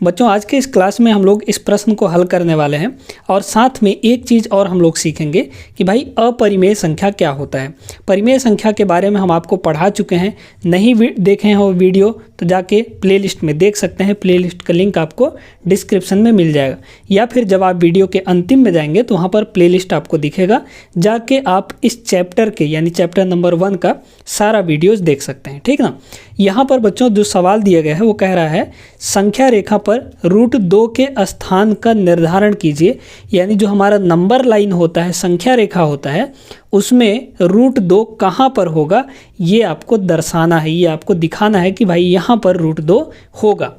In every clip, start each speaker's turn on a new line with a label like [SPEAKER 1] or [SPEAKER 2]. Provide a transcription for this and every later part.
[SPEAKER 1] बच्चों आज के इस क्लास में हम लोग इस प्रश्न को हल करने वाले हैं और साथ में एक चीज़ और हम लोग सीखेंगे कि भाई अपरिमेय संख्या क्या होता है। परिमेय संख्या के बारे में हम आपको पढ़ा चुके हैं, नहीं देखे हैं वो वीडियो तो जाके प्लेलिस्ट में देख सकते हैं। प्लेलिस्ट का लिंक आपको डिस्क्रिप्शन में मिल जाएगा, या फिर जब आप वीडियो के अंतिम में जाएंगे तो वहाँ पर प्लेलिस्ट आपको दिखेगा, जाके आप इस चैप्टर के यानी चैप्टर नंबर 1 का सारा वीडियोज़ देख सकते हैं। ठीक ना। यहाँ पर बच्चों जो सवाल दिया गया है वो कह रहा है संख्या रेखा पर √2 के स्थान का निर्धारण कीजिए। यानी जो हमारा नंबर लाइन होता है, संख्या रेखा होता है, उसमें √2 कहाँ पर होगा ये आपको दर्शाना है, ये आपको दिखाना है कि भाई यहाँ पर √2 होगा।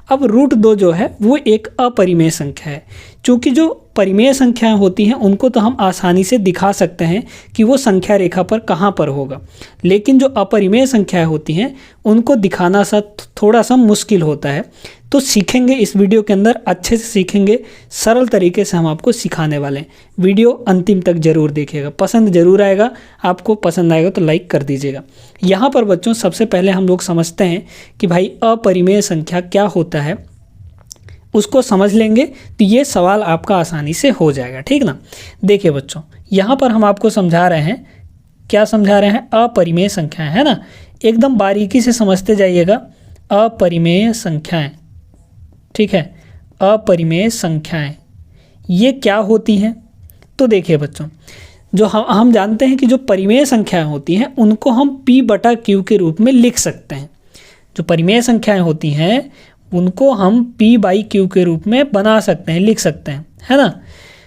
[SPEAKER 1] अब √2 जो है वो एक अपरिमेय संख्या है। चूँकि जो परिमेय संख्याएं होती हैं उनको तो हम आसानी से दिखा सकते हैं कि वो संख्या रेखा पर कहाँ पर होगा, लेकिन जो अपरिमेय संख्याएं होती हैं उनको दिखाना थोड़ा सा मुश्किल होता है। तो सीखेंगे इस वीडियो के अंदर, अच्छे से सीखेंगे, सरल तरीके से हम आपको सिखाने वाले हैं। वीडियो अंतिम तक जरूर देखिएगा, पसंद जरूर आएगा। आपको पसंद आएगा तो लाइक कर दीजिएगा। यहाँ पर बच्चों सबसे पहले हम लोग समझते हैं कि भाई अपरिमेय संख्या क्या होता है, उसको समझ लेंगे तो ये सवाल आपका आसानी से हो जाएगा। ठीक ना। देखिए बच्चों, यहाँ पर हम आपको समझा रहे हैं, क्या समझा रहे हैं, अपरिमेय संख्याएं, है ना। एकदम बारीकी से समझते जाइएगा। अपरिमेय संख्याएं, ठीक है, अपरिमेय संख्याएं ये क्या होती हैं। तो देखिए बच्चों, जो हम जानते हैं कि जो परिमेय संख्याएं होती हैं उनको हम P/Q के रूप में लिख सकते हैं। जो परिमेय संख्याएं होती हैं उनको हम P/Q के रूप में बना सकते हैं, लिख सकते हैं, है ना।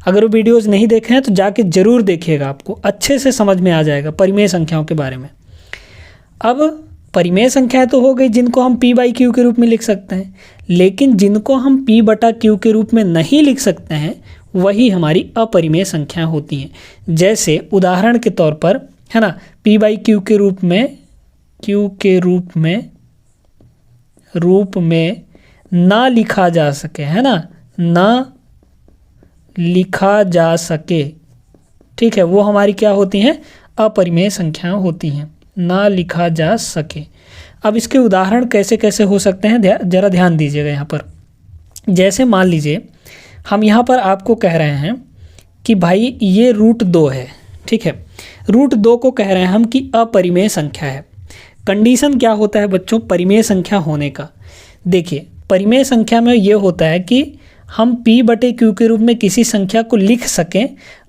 [SPEAKER 1] अगर वो वीडियोज़ नहीं देखे हैं तो जाके ज़रूर देखिएगा, आपको अच्छे से समझ में आ जाएगा परिमेय संख्याओं के बारे में। अब परिमेय संख्याएं तो हो गई जिनको हम P/Q के रूप में लिख सकते हैं, लेकिन जिनको हम P/Q के रूप में नहीं लिख सकते हैं वही हमारी अपरिमेय संख्याएं होती हैं। जैसे उदाहरण के तौर पर, है ना, P/Q के रूप में, Q के रूप में ना लिखा जा सके, है ना, ना लिखा जा सके, ठीक है, वो हमारी क्या होती हैं, अपरिमेय संख्याएं होती हैं, ना लिखा जा सके। अब इसके उदाहरण कैसे कैसे हो सकते हैं जरा ध्यान दीजिएगा यहाँ पर। जैसे मान लीजिए हम यहाँ पर आपको कह रहे हैं कि भाई ये √2 है, ठीक है, √2 को कह रहे हैं हम कि अपरिमेय संख्या है। कंडीशन क्या होता है बच्चों परिमेय संख्या होने का। देखिए परिमेय संख्या में ये होता है कि हम P/Q के रूप में किसी संख्या को लिख सकें,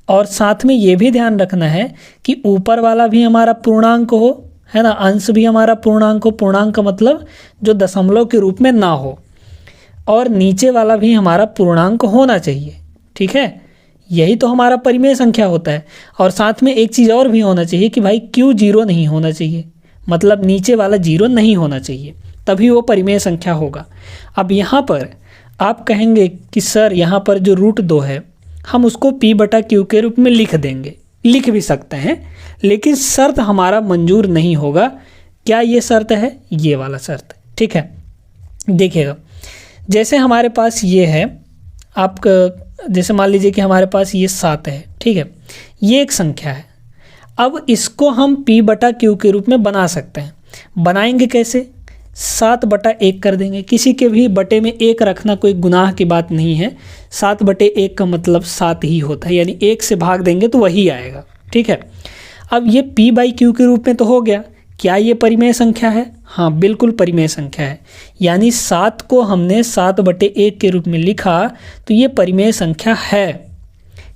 [SPEAKER 1] और साथ में ये भी ध्यान रखना है कि ऊपर वाला भी हमारा पूर्णांक हो, है ना, अंश भी हमारा पूर्णांक हो। पूर्णांक का मतलब जो दशमलव के रूप में ना हो, और नीचे वाला भी हमारा पूर्णांक होना चाहिए। ठीक है, यही तो हमारा परिमेय संख्या होता है। और साथ में एक चीज़ और भी होना चाहिए कि भाई Q 0 नहीं होना चाहिए, मतलब नीचे वाला 0 नहीं होना चाहिए, तभी वो परिमेय संख्या होगा। अब यहाँ पर आप कहेंगे कि सर यहाँ पर जो √2 है हम उसको P/Q के रूप में लिख देंगे, लिख भी सकते हैं, लेकिन शर्त हमारा मंजूर नहीं होगा। क्या ये शर्त है, ये वाला शर्त, ठीक है। देखिएगा जैसे हमारे पास ये है, आप जैसे मान लीजिए कि हमारे पास ये 7 है, ठीक है, ये एक संख्या है। अब इसको हम P/Q के रूप में बना सकते हैं। बनाएंगे कैसे, 7/1 कर देंगे। किसी के भी बटे में 1 रखना कोई गुनाह की बात नहीं है। 7/1 का मतलब 7 ही होता है, यानी 1 से भाग देंगे तो वही आएगा, ठीक है। अब ये P/Q के रूप में तो हो गया। क्या ये परिमेय संख्या है, हाँ बिल्कुल परिमेय संख्या है। यानी 7 को हमने 7/1 के रूप में लिखा तो ये परिमेय संख्या है।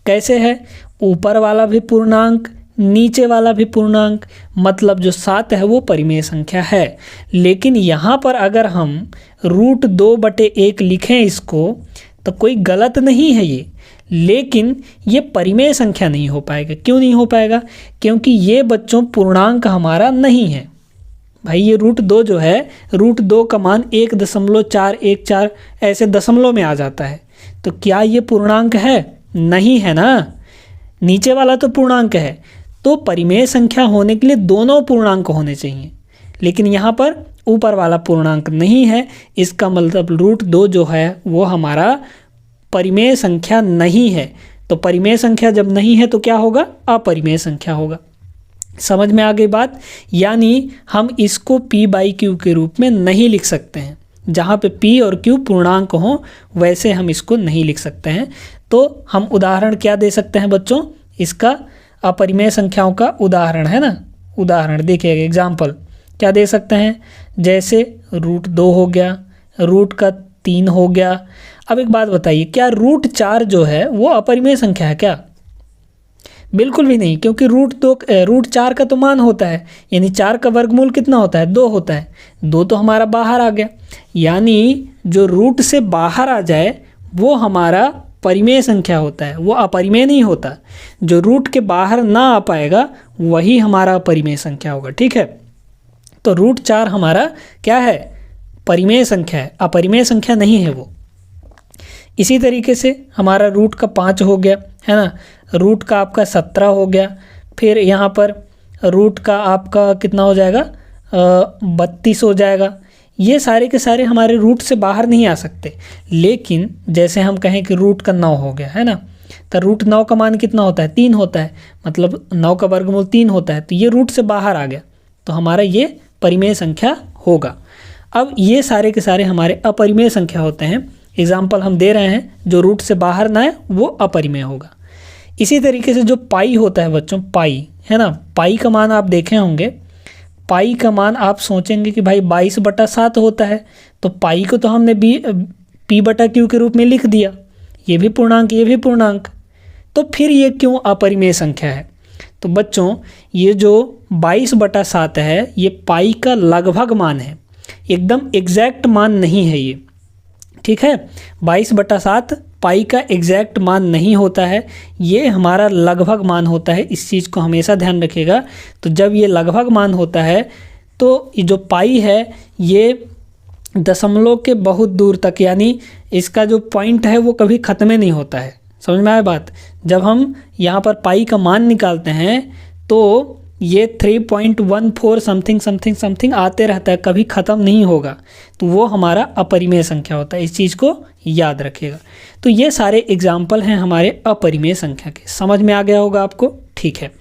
[SPEAKER 1] कैसे है, ऊपर वाला भी पूर्णांक, नीचे वाला भी पूर्णांक, मतलब जो 7 है वो परिमेय संख्या है। लेकिन यहाँ पर अगर हम √2/1 लिखें इसको तो कोई गलत नहीं है ये, लेकिन ये परिमेय संख्या नहीं हो पाएगा। क्यों नहीं हो पाएगा, क्योंकि ये बच्चों पूर्णांक हमारा नहीं है। भाई ये √2 जो है, √2 का मान 1.414 ऐसे दशमलव में आ जाता है, तो क्या ये पूर्णांक है, नहीं है ना। नीचे वाला तो पूर्णांक है, तो परिमेय संख्या होने के लिए दोनों पूर्णांक होने चाहिए, लेकिन यहाँ पर ऊपर वाला पूर्णांक नहीं है। इसका मतलब √2 जो है वो हमारा परिमेय संख्या नहीं है। तो परिमेय संख्या जब नहीं है तो क्या होगा, अपरिमेय संख्या होगा। समझ में आ गई बात। यानी हम इसको P/Q के रूप में नहीं लिख सकते हैं, जहाँ पे p और q पूर्णांक हों वैसे हम इसको नहीं लिख सकते हैं। तो हम उदाहरण क्या दे सकते हैं बच्चों, इसका अपरिमेय संख्याओं का उदाहरण है ना, उदाहरण देखिएगा एग्जाम्पल क्या दे सकते हैं, जैसे √2 हो गया, √3 हो गया। अब एक बात बताइए, क्या √4 जो है वो अपरिमेय संख्या है क्या? बिल्कुल भी नहीं, क्योंकि √4 का तो मान होता है, यानी 4 का वर्गमूल कितना होता है, 2 होता है। 2 तो हमारा बाहर आ गया, यानी जो रूट से बाहर आ जाए वो हमारा परिमेय संख्या होता है, वो अपरिमेय नहीं होता। जो रूट के बाहर ना आ पाएगा वही हमारा अपरिमेय संख्या होगा। ठीक है, तो √4 हमारा क्या है, परिमेय संख्या है, अपरिमेय संख्या नहीं है वो। इसी तरीके से हमारा रूट का 5 हो गया है ना, रूट का आपका 17 हो गया, फिर यहाँ पर रूट का आपका कितना हो जाएगा, 32 हो जाएगा। ये सारे के सारे हमारे रूट से बाहर नहीं आ सकते। लेकिन जैसे हम कहें कि रूट का 9 हो गया है ना, तो √9 का मान कितना होता है, 3 होता है, मतलब 9 का वर्गमूल 3 होता है, तो ये रूट से बाहर आ गया, तो हमारा ये परिमेय संख्या होगा। अब ये सारे के सारे हमारे अपरिमेय संख्या होते हैं। एग्जाम्पल हम दे रहे हैं, जो रूट से बाहर ना है वो अपरिमेय होगा। इसी तरीके से जो पाई होता है बच्चों, पाई है ना, पाई का मान आप देखे होंगे, पाई का मान आप सोचेंगे कि भाई 22/7 होता है, तो पाई को तो हमने p/q के रूप में लिख दिया, ये भी पूर्णांक ये भी पूर्णांक, तो फिर ये क्यों अपरिमेय संख्या है? तो बच्चों ये जो 22/7 है ये पाई का लगभग मान है, एकदम एग्जैक्ट मान नहीं है ये। ठीक है, 22/7 पाई का एग्जैक्ट मान नहीं होता है, ये हमारा लगभग मान होता है। इस चीज़ को हमेशा ध्यान रखिएगा। तो जब ये लगभग मान होता है तो ये जो पाई है ये दशमलव के बहुत दूर तक, यानी इसका जो पॉइंट है वो कभी ख़त्म नहीं होता है। समझ में आया बात? जब हम यहाँ पर पाई का मान निकालते हैं तो ये 3.14 समथिंग समथिंग समथिंग आते रहता है, कभी ख़त्म नहीं होगा, तो वो हमारा अपरिमेय संख्या होता है। इस चीज़ को याद रखिएगा। तो ये सारे एग्जाम्पल हैं हमारे अपरिमेय संख्या के। समझ में आ गया होगा आपको? ठीक है,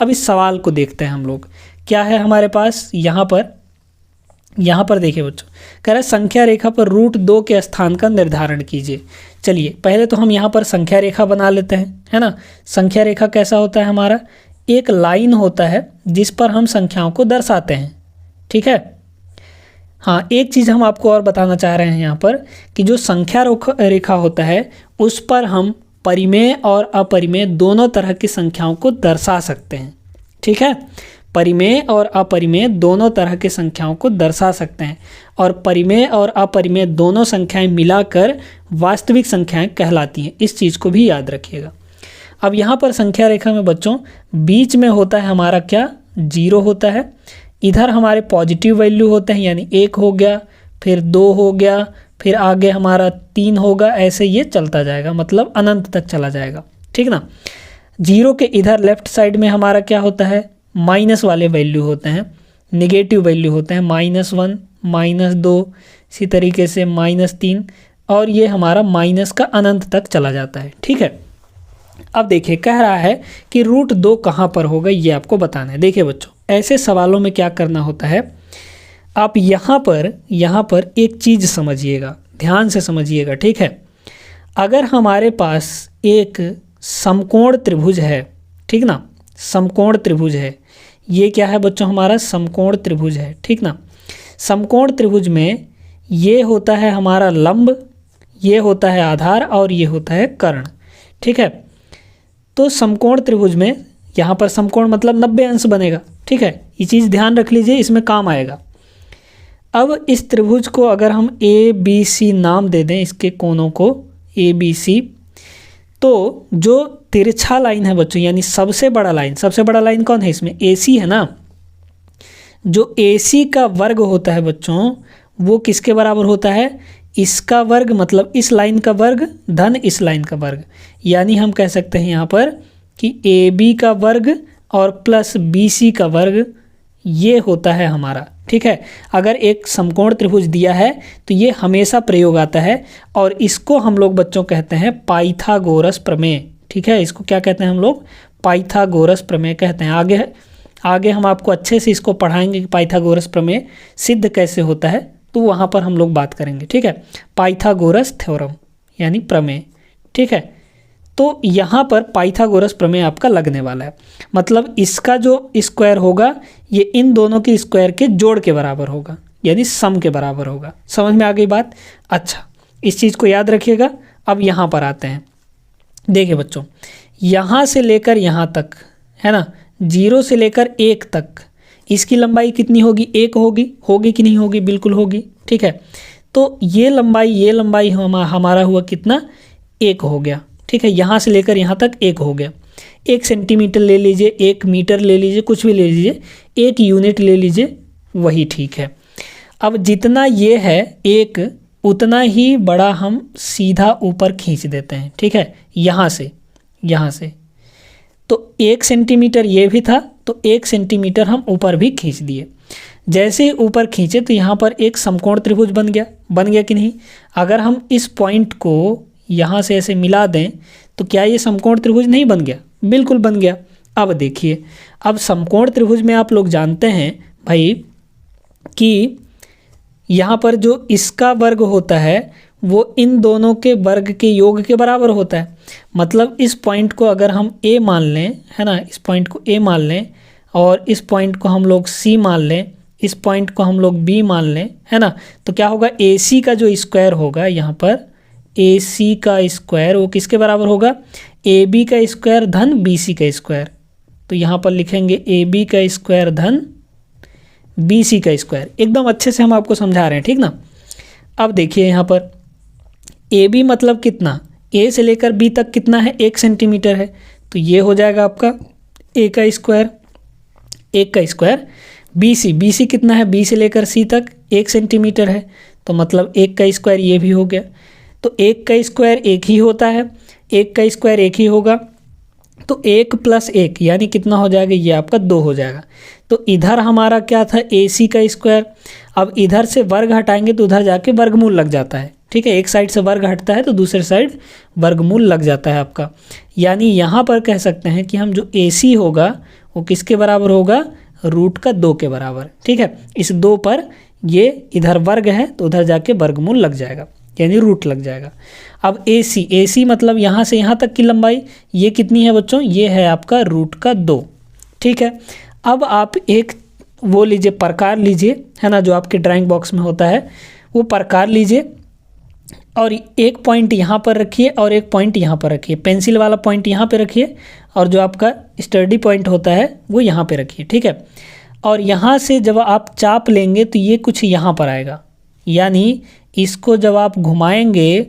[SPEAKER 1] अब इस सवाल को देखते हैं हम लोग। क्या है हमारे पास यहाँ पर देखिए बच्चों, कह रहा है संख्या रेखा पर √2 के स्थान का निर्धारण कीजिए। चलिए पहले तो हम यहाँ पर संख्या रेखा बना लेते हैं, है ना। संख्या रेखा कैसा होता है हमारा, एक लाइन होता है जिस पर हम संख्याओं को दर्शाते हैं। ठीक है, हाँ एक चीज़ हम आपको और बताना चाह रहे हैं यहाँ पर कि जो संख्या रेखा होता है उस पर हम परिमेय और अपरिमेय दोनों तरह की संख्याओं को दर्शा सकते हैं। ठीक है, परिमेय और अपरिमेय दोनों तरह की संख्याओं को दर्शा सकते हैं, और परिमेय और अपरिमेय दोनों संख्याएं मिलाकर वास्तविक संख्याएं कहलाती हैं। इस चीज़ को भी याद रखिएगा। अब यहाँ पर संख्या रेखा में बच्चों बीच में होता है हमारा क्या, 0 होता है। इधर हमारे पॉजिटिव वैल्यू होते हैं, यानी 1 हो गया, फिर 2 हो गया, फिर आगे हमारा 3 होगा, ऐसे ये चलता जाएगा, मतलब अनंत तक चला जाएगा। ठीक ना। 0 के इधर लेफ्ट साइड में हमारा क्या होता है, माइनस वाले वैल्यू होते हैं, निगेटिव वैल्यू होते हैं, -1, -2, इसी तरीके से -3, और ये हमारा माइनस का अनंत तक चला जाता है। ठीक है, अब देखिए कह रहा है कि √2 कहाँ पर होगा, ये आपको बताना है। देखिए बच्चों ऐसे सवालों में क्या करना होता है, आप यहाँ पर एक चीज़ समझिएगा, ध्यान से समझिएगा। ठीक है, अगर हमारे पास एक समकोण त्रिभुज है, ठीक ना, समकोण त्रिभुज है, ये क्या है बच्चों, हमारा समकोण त्रिभुज है। ठीक ना, समकोण त्रिभुज में ये होता है हमारा लंब, ये होता है आधार, और ये होता है कर्ण। ठीक है, तो समकोण त्रिभुज में यहाँ पर समकोण मतलब 90 अंश बनेगा। ठीक है, ये चीज़ ध्यान रख लीजिए, इसमें काम आएगा। अब इस त्रिभुज को अगर हम ABC नाम दे दें, इसके कोनों को ABC, तो जो तिरछा लाइन है बच्चों, यानी सबसे बड़ा लाइन कौन है इसमें, AC है ना। जो AC का वर्ग होता है बच्चों वो किसके बराबर होता है, इसका वर्ग, मतलब इस लाइन का वर्ग धन इस लाइन का वर्ग, यानी हम कह सकते हैं यहाँ पर कि AB का वर्ग और प्लस BC का वर्ग, ये होता है हमारा। ठीक है, अगर एक समकोण त्रिभुज दिया है तो ये हमेशा प्रयोग आता है, और इसको हम लोग बच्चों कहते हैं पाइथागोरस प्रमेय। ठीक है, इसको क्या कहते हैं हम लोग, पाइथागोरस प्रमेय कहते हैं। आगे हम आपको अच्छे से इसको पढ़ाएंगे कि पाइथागोरस प्रमेय सिद्ध कैसे होता है। तो वहाँ पर हम लोग बात करेंगे, ठीक है। पाइथागोरस थ्योरम यानी प्रमेय, ठीक है। तो यहाँ पर पाइथागोरस प्रमेय आपका लगने वाला है, मतलब इसका जो स्क्वायर होगा ये इन दोनों के स्क्वायर के जोड़ के बराबर होगा, यानी सम के बराबर होगा। समझ में आ गई बात? अच्छा, इस चीज़ को याद रखिएगा। अब यहाँ पर आते हैं। देखिए बच्चों, यहाँ से लेकर यहाँ तक, है ना, 0 से लेकर 1 तक इसकी लंबाई कितनी होगी? 1 होगी। होगी कि नहीं होगी? बिल्कुल होगी, ठीक है। तो ये लंबाई हमारा हुआ कितना? 1 हो गया, ठीक है। यहाँ से लेकर यहाँ तक 1 हो गया। 1 सेंटीमीटर ले लीजिए, 1 मीटर ले लीजिए, कुछ भी ले लीजिए, 1 यूनिट ले लीजिए, वही ठीक है। अब जितना ये है 1, उतना ही बड़ा हम सीधा ऊपर खींच देते हैं, ठीक है। यहाँ से तो 1 सेंटीमीटर ये भी था, तो 1 सेंटीमीटर हम ऊपर भी खींच दिए। जैसे ही ऊपर खींचे तो यहाँ पर एक समकोण त्रिभुज बन गया कि नहीं? अगर हम इस पॉइंट को यहाँ से ऐसे मिला दें तो क्या ये समकोण त्रिभुज नहीं बन गया? बिल्कुल बन गया। अब देखिए, अब समकोण त्रिभुज में आप लोग जानते हैं भाई कि यहाँ पर जो इसका वर्ग होता है वो इन दोनों के वर्ग के योग के बराबर होता है। मतलब इस पॉइंट को अगर हम A मान लें, है ना, इस पॉइंट को A मान लें और इस पॉइंट को हम लोग C मान लें, इस पॉइंट को हम लोग B मान लें, है ना, तो क्या होगा? AC का जो स्क्वायर होगा यहाँ पर, AC का स्क्वायर वो किसके बराबर होगा? AB का स्क्वायर धन BC का स्क्वायर। तो यहाँ पर लिखेंगे AB का स्क्वायर धन BC का स्क्वायर। एकदम अच्छे से हम आपको समझा रहे हैं, ठीक ना। अब देखिए यहाँ पर AB मतलब कितना? A से लेकर B तक कितना है? 1 सेंटीमीटर है, तो ये हो जाएगा आपका A का स्क्वायर, 1 का स्क्वायर। BC कितना है? B से लेकर C तक 1 सेंटीमीटर है, तो मतलब 1 का स्क्वायर ये भी हो गया। तो 1 का स्क्वायर 1 ही होता है, 1 का स्क्वायर 1 ही होगा, तो 1 + 1 यानी कितना हो जाएगा? ये आपका 2 हो जाएगा। तो इधर हमारा क्या था? AC का स्क्वायर। अब इधर से वर्ग हटाएंगे तो उधर जाके वर्गमूल लग जाता है, ठीक है। एक साइड से वर्ग हटता है तो दूसरे साइड वर्गमूल लग जाता है आपका। यानी यहाँ पर कह सकते हैं कि हम जो AC होगा वो किसके बराबर होगा? √2 के बराबर, ठीक है। इस 2 पर ये इधर वर्ग है तो उधर जाके वर्गमूल लग जाएगा, यानी रूट लग जाएगा। अब AC मतलब यहाँ से यहाँ तक की लंबाई ये कितनी है बच्चों? ये है आपका √2, ठीक है। अब आप एक वो लीजिए, प्रकार लीजिए, है ना, जो आपके ड्राइंग बॉक्स में होता है, वो प्रकार लीजिए और एक पॉइंट यहाँ पर रखिए और एक पॉइंट यहाँ पर रखिए। पेंसिल वाला पॉइंट यहाँ पे रखिए और जो आपका स्टडी पॉइंट होता है वो यहाँ पे रखिए, ठीक है। और यहाँ से जब आप चाप लेंगे तो ये कुछ यहाँ पर आएगा, यानी इसको जब आप घुमाएंगे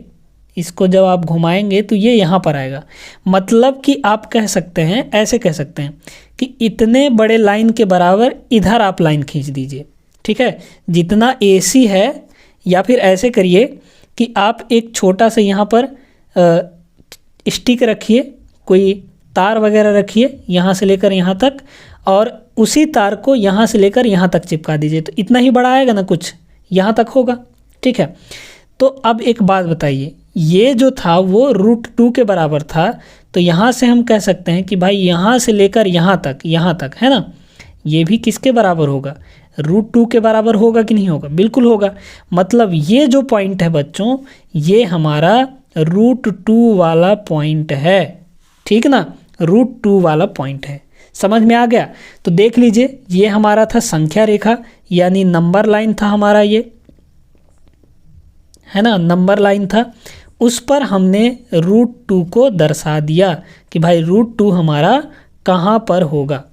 [SPEAKER 1] तो ये यहाँ पर आएगा। मतलब कि आप कह सकते हैं, ऐसे कह सकते हैं कि इतने बड़े लाइन के बराबर इधर आप लाइन खींच दीजिए, ठीक है। जितना AC है, या फिर ऐसे करिए कि आप एक छोटा सा यहाँ पर स्टिक रखिए, कोई तार वगैरह रखिए यहाँ से लेकर यहाँ तक, और उसी तार को यहाँ से लेकर यहाँ तक चिपका दीजिए, तो इतना ही बड़ा आएगा ना, कुछ यहाँ तक होगा, ठीक है। तो अब एक बात बताइए, ये जो था वो √2 के बराबर था, तो यहाँ से हम कह सकते हैं कि भाई यहाँ से लेकर यहाँ तक, है ना, ये भी किसके बराबर होगा? √2 के बराबर होगा कि नहीं होगा? बिल्कुल होगा। मतलब ये जो पॉइंट है बच्चों, ये हमारा √2 वाला पॉइंट है, ठीक ना, √2 वाला पॉइंट है। समझ में आ गया? तो देख लीजिए, ये हमारा था संख्या रेखा, यानी नंबर लाइन था हमारा, ये है ना, नंबर लाइन था। उस पर हमने √2 को दर्शा दिया कि भाई √2 हमारा कहाँ पर होगा।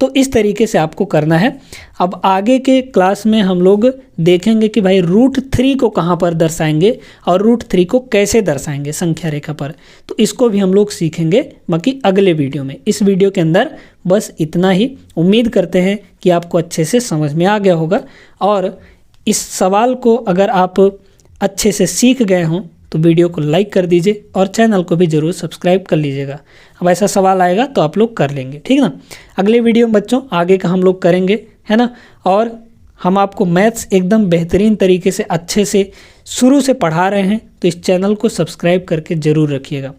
[SPEAKER 1] तो इस तरीके से आपको करना है। अब आगे के क्लास में हम लोग देखेंगे कि भाई √3 को कहाँ पर दर्शाएंगे और √3 को कैसे दर्शाएंगे संख्या रेखा पर। तो इसको भी हम लोग सीखेंगे बाकी अगले वीडियो में। इस वीडियो के अंदर बस इतना ही। उम्मीद करते हैं कि आपको अच्छे से समझ में आ गया होगा, और इस सवाल को अगर आप अच्छे से सीख गए हों तो वीडियो को लाइक कर दीजिए और चैनल को भी ज़रूर सब्सक्राइब कर लीजिएगा। अब ऐसा सवाल आएगा तो आप लोग कर लेंगे, ठीक ना। अगले वीडियो में बच्चों आगे का हम लोग करेंगे, है ना, और हम आपको मैथ्स एकदम बेहतरीन तरीके से अच्छे से शुरू से पढ़ा रहे हैं। तो इस चैनल को सब्सक्राइब करके ज़रूर रखिएगा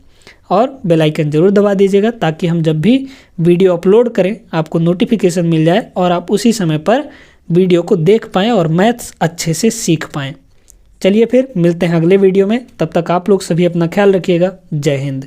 [SPEAKER 1] और बेल आइकन ज़रूर दबा दीजिएगा, ताकि हम जब भी वीडियो अपलोड करें आपको नोटिफिकेशन मिल जाए और आप उसी समय पर वीडियो को देख पाएँ और मैथ्स अच्छे से सीख पाएँ। चलिए फिर मिलते हैं अगले वीडियो में, तब तक आप लोग सभी अपना ख्याल रखिएगा। जय हिंद।